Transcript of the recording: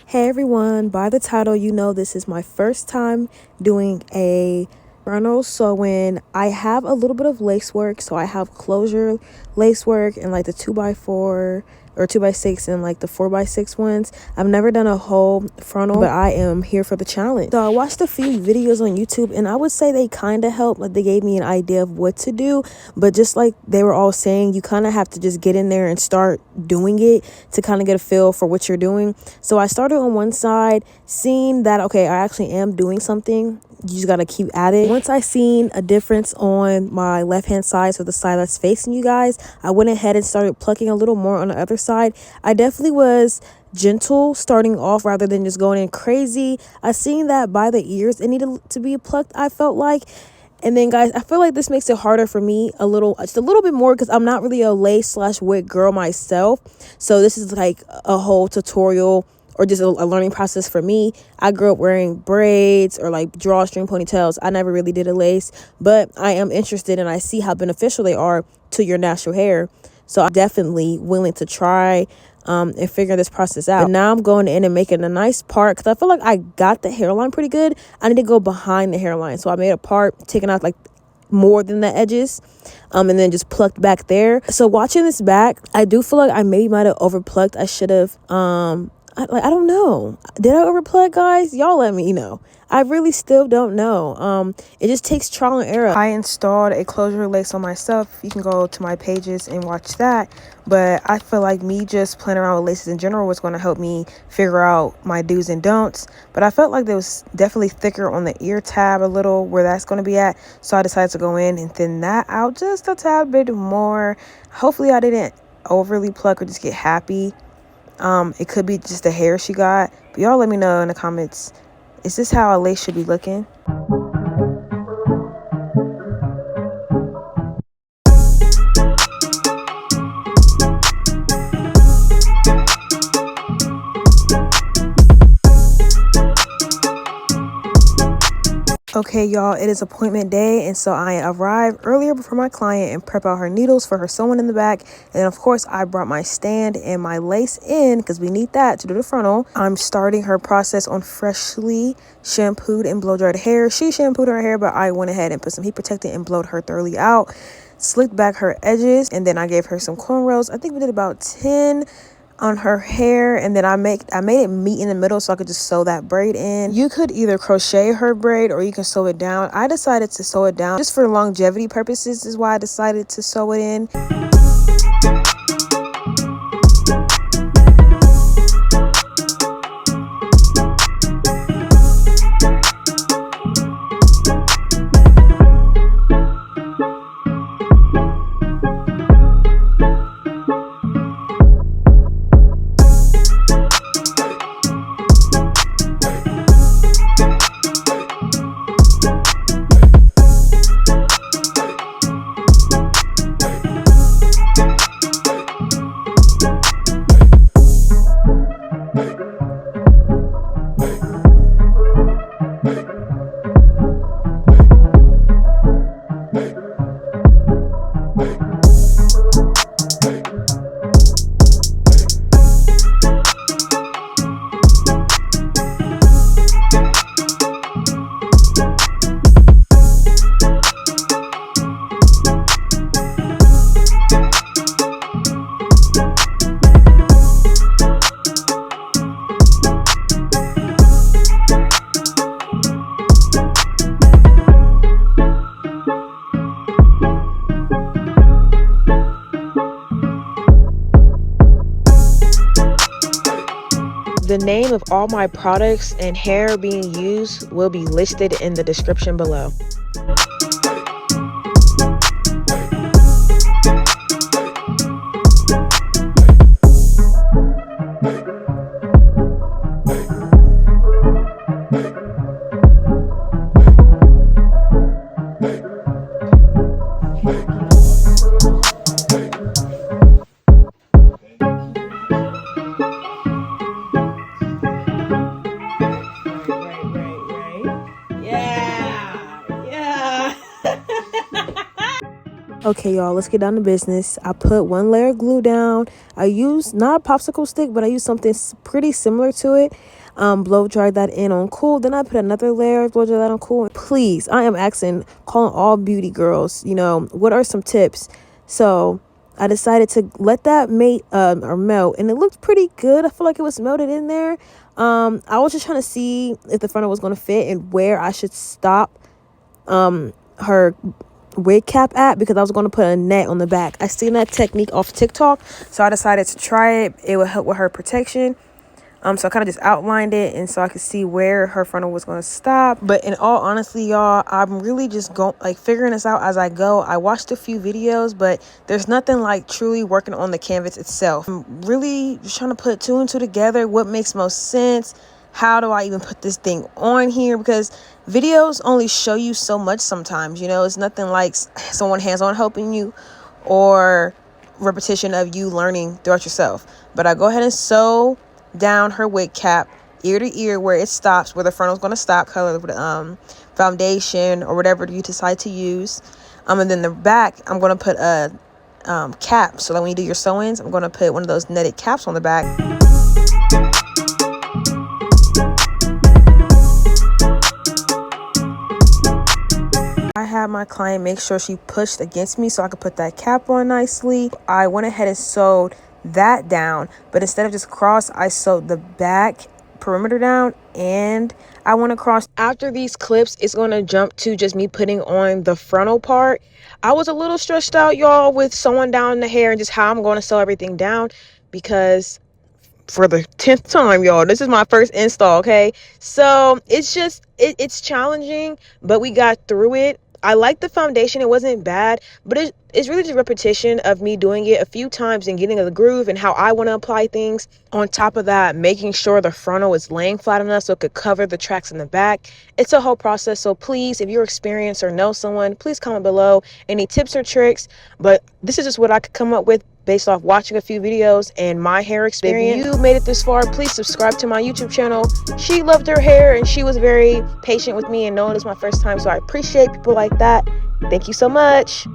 Hey everyone, by the title you know this is my first time doing a frontal sew-in. I have a little bit of lace work, so I have closure lace work and like the 2x4 or 2x6 and like the 4x6 ones. I've never done a whole frontal, but I am here for the challenge. So I watched a few videos on YouTube and I would say they kind of helped. Like they gave me an idea of what to do, but just like they were all saying, you kind of have to just get in there and start doing it to kind of get a feel for what you're doing. So I started on one side, seeing that okay, I actually am doing something. You just gotta keep at it. Once I seen a difference on my left hand side, so the side that's facing you guys, I went ahead and started plucking a little more on the other side. I definitely was gentle starting off rather than just going in crazy. I seen that by the ears it needed to be plucked, I felt like. And then guys, I feel like this makes it harder for me just a little bit more, because I'm not really a lace/wig girl myself. So this is like a whole tutorial or just a learning process for me. I grew up wearing braids or like drawstring ponytails. I never really did a lace, but I am interested and I see how beneficial they are to your natural hair. So I'm definitely willing to try and figure this process out. And now I'm going in and making a nice part, because I feel like I got the hairline pretty good. I need to go behind the hairline. So I made a part, taking out like more than the edges, and then just plucked back there. So watching this back, I do feel like I maybe might have over plucked. I should have I don't know. Did I overplug, guys? Y'all let me know. I really still don't know. It just takes trial and error. I installed a closure lace on myself. You can go to my pages and watch that. But I feel like me just playing around with laces in general was going to help me figure out my do's and don'ts. But I felt like there was definitely thicker on the ear tab a little, where that's going to be at. So I decided to go in and thin that out just a tad bit more. Hopefully I didn't overly pluck or just get happy. It could be just the hair she got, but y'all let me know in the comments, is this how a lace should be looking? Okay, y'all, it is appointment day, and so I arrived earlier before my client and prep out her needles for her sewing in the back. And of course, I brought my stand and my lace in because we need that to do the frontal. I'm starting her process on freshly shampooed and blow-dried hair. She shampooed her hair, but I went ahead and put some heat protectant and blowed her thoroughly out. Slicked back her edges, and then I gave her some cornrows. I think we did about 10 on her hair, and then I made it meet in the middle so I could just sew that braid in. You could either crochet her braid or you can sew it down. I decided to sew it down just for longevity purposes, is why I decided to sew it in. The name of all my products and hair being used will be listed in the description below. Okay, y'all, let's get down to business. I put one layer of glue down. I used not a popsicle stick, but I used something pretty similar to it. blow dry that in on cool. Then I put another layer, blow dry that on cool. Please, I am asking, calling all beauty girls, you know, what are some tips? So I decided to let that melt, and it looked pretty good. I feel like it was melted in there. I was just trying to see if the frontal was going to fit and where I should stop her wig cap at, because I was going to put a net on the back. I seen that technique off TikTok, so I decided to try it. It would help with her protection. So I kind of just outlined it, and so I could see where her frontal was going to stop. But in all honesty, y'all, I'm really just figuring this out as I go. I watched a few videos, but there's nothing like truly working on the canvas itself. I'm really just trying to put two and two together. What makes most sense? How do I even put this thing on here? Because videos only show you so much sometimes, you know. It's nothing like someone hands-on helping you or repetition of you learning throughout yourself. But I go ahead and sew down her wig cap ear to ear where it stops, where the frontal is going to stop, color the foundation or whatever you decide to use. And then the back, I'm going to put a cap, so that when you do your sew-ins, I'm going to put one of those netted caps on the back. I had my client make sure she pushed against me so I could put that cap on nicely. I went ahead and sewed that down, but instead of just cross, I sewed the back perimeter down, and I went across. After these clips, it's going to jump to just me putting on the frontal part. I was a little stressed out, y'all, with sewing down the hair and just how I'm going to sew everything down, because for the 10th time, y'all, this is my first install, okay? So it's just it's challenging, but we got through it. I like the foundation. It wasn't bad, but it's really just repetition of me doing it a few times and getting the groove and how I want to apply things. On top of that, making sure the frontal is laying flat enough so it could cover the tracks in the back. It's a whole process. So please, if you're experienced or know someone, please comment below any tips or tricks. But this is just what I could come up with based off watching a few videos and my hair experience. If you made it this far, please subscribe to my YouTube channel. She loved her hair and she was very patient with me, and knowing it's my first time, so I appreciate people like that. Thank you so much.